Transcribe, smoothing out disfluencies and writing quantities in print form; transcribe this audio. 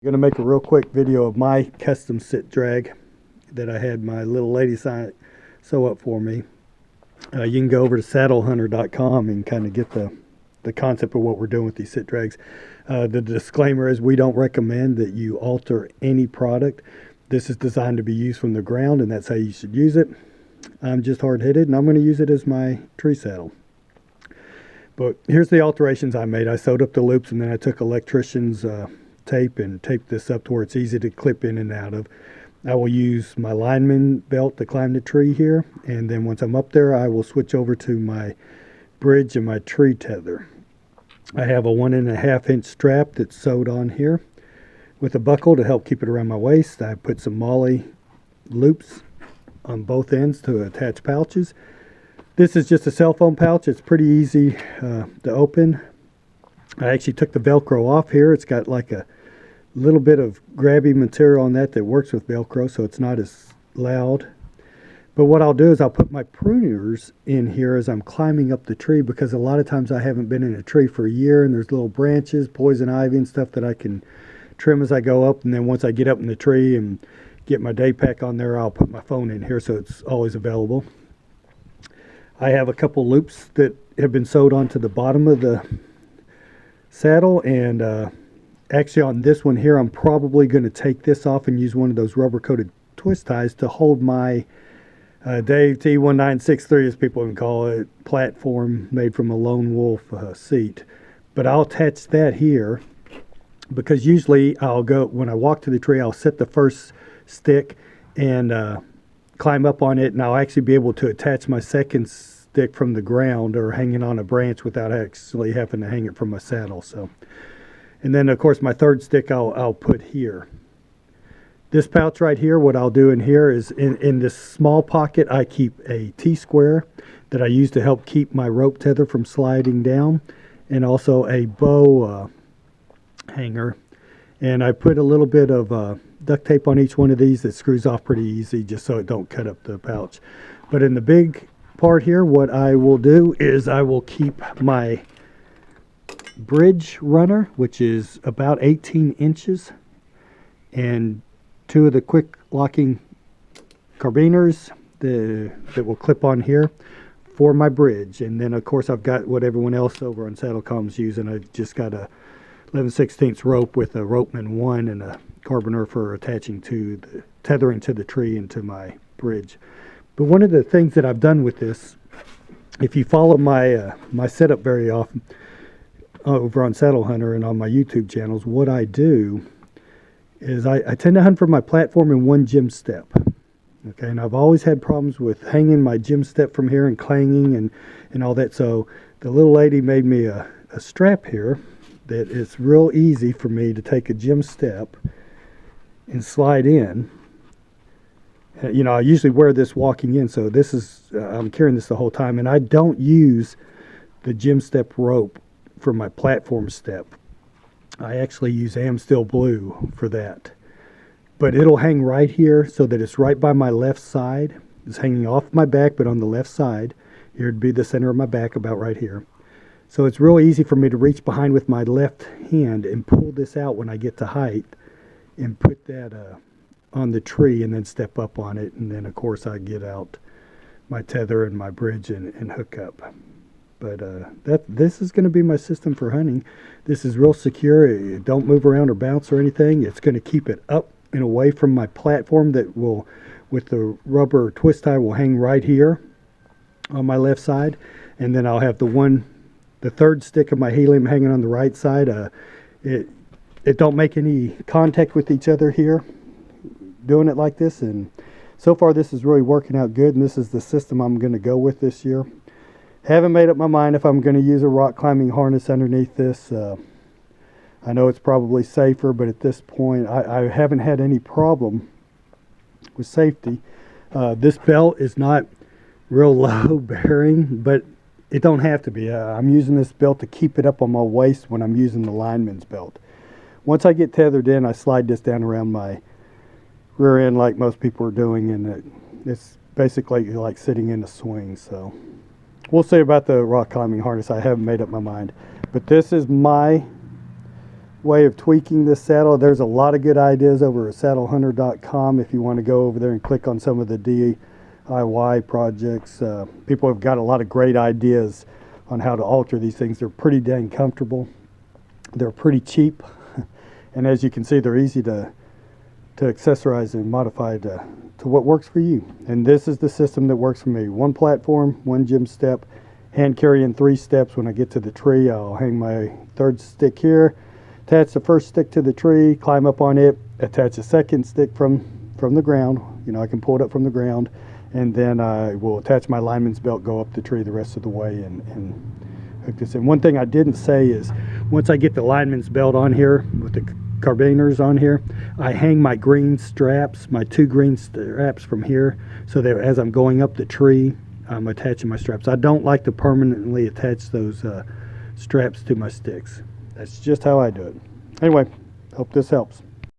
I'm going to make a real quick video of my custom sit drag that I had my little lady sew up for me. You can go over to saddlehunter.com and kind of get the concept of what we're doing with these sit drags. The disclaimer is we don't recommend that you alter any product. This is designed to be used from the ground, and that's how you should use it. I'm just hard-headed, and I'm going to use it as my tree saddle. But here's the alterations I made. I sewed up the loops, and then I took electrician's tape and taped this up to where it's easy to clip in and out of. I will use my lineman belt to climb the tree here, and then once I'm up there I will switch over to my bridge and my tree tether. I have a 1.5 inch strap that's sewed on here with a buckle to help keep it around my waist. I put some MOLLE loops on both ends to attach pouches. This is just a cell phone pouch. It's pretty easy to open. I actually took the Velcro off here. It's got like a little bit of grabby material on that works with Velcro, so it's not as loud. But what I'll do is I'll put my pruners in here as I'm climbing up the tree, because a lot of times I haven't been in a tree for a year and there's little branches, poison ivy and stuff that I can trim as I go up. And then once I get up in the tree and get my day pack on there, I'll put my phone in here so it's always available. I have a couple loops that have been sewed onto the bottom of the saddle, and actually on this one here I'm probably going to take this off and use one of those rubber coated twist ties to hold my Dave T1963, as people can call it, platform made from a Lone Wolf seat. But I'll attach that here, because usually I'll go, when I walk to the tree, I'll set the first stick and climb up on it, and I'll actually be able to attach my second stick from the ground or hanging on a branch without actually having to hang it from my saddle. So, and then of course my third stick I'll put here. This pouch right here, what I'll do in here is in this small pocket I keep a T-square that I use to help keep my rope tether from sliding down, and also a bow hanger. And I put a little bit of duct tape on each one of these that screws off pretty easy, just so it don't cut up the pouch. But in the big part here, what I will do is I will keep my bridge runner, which is about 18 inches, and two of the quick locking carabiners that will clip on here for my bridge. And then of course I've got what everyone else over on Saddlecom's using. I've just got a 11/16 rope with a Ropeman 1 and a carabiner for attaching to the tethering to the tree and to my bridge. But one of the things that I've done with this, if you follow my my setup very often over on Saddle Hunter and on my YouTube channels, what I do is I tend to hunt for my platform in one gym step. Okay, and I've always had problems with hanging my gym step from here and clanging and all that. So the little lady made me a strap here that it's real easy for me to take a gym step and slide in. You know, I usually wear this walking in, so this is I'm carrying this the whole time, and I don't use the gym step rope for my platform step. I actually use Amstel Blue for that. But it'll hang right here so that it's right by my left side. It's hanging off my back, but on the left side. Here would be the center of my back, about right here. So it's real easy for me to reach behind with my left hand and pull this out when I get to height and put that on the tree and then step up on it. And then of course I get out my tether and my bridge and hook up. But this is going to be my system for hunting. This is real secure. It don't move around or bounce or anything. It's going to keep it up and away from my platform that will, with the rubber twist tie, will hang right here on my left side. And then I'll have the third stick of my helium hanging on the right side. It don't make any contact with each other here doing it like this. And so far this is really working out good, and this is the system I'm going to go with this year. Haven't made up my mind if I'm going to use a rock climbing harness underneath this. I know it's probably safer, but at this point I haven't had any problem with safety. This belt is not real low bearing, but it don't have to be. I'm using this belt to keep it up on my waist when I'm using the lineman's belt. Once I get tethered in, I slide this down around my rear end like most people are doing, and it's basically like sitting in a swing. So we'll see about the rock climbing harness. I haven't made up my mind. But this is my way of tweaking this saddle. There's a lot of good ideas over at saddlehunter.com if you want to go over there and click on some of the DIY projects. People have got a lot of great ideas on how to alter these things. They're pretty dang comfortable. They're pretty cheap. And as you can see, they're easy to accessorize and modify to what works for you. And this is the system that works for me. One platform, one gym step, hand carrying 3 steps. When I get to the tree, I'll hang my 3rd stick here, attach the 1st stick to the tree, climb up on it, attach a 2nd stick from the ground. You know, I can pull it up from the ground, and then I will attach my lineman's belt, go up the tree the rest of the way, and hook this in. One thing I didn't say is, once I get the lineman's belt on here with the carabiners on here, I hang my green straps, my 2 green straps from here, so that as I'm going up the tree, I'm attaching my straps. I don't like to permanently attach those straps to my sticks. That's just how I do it. Anyway, hope this helps.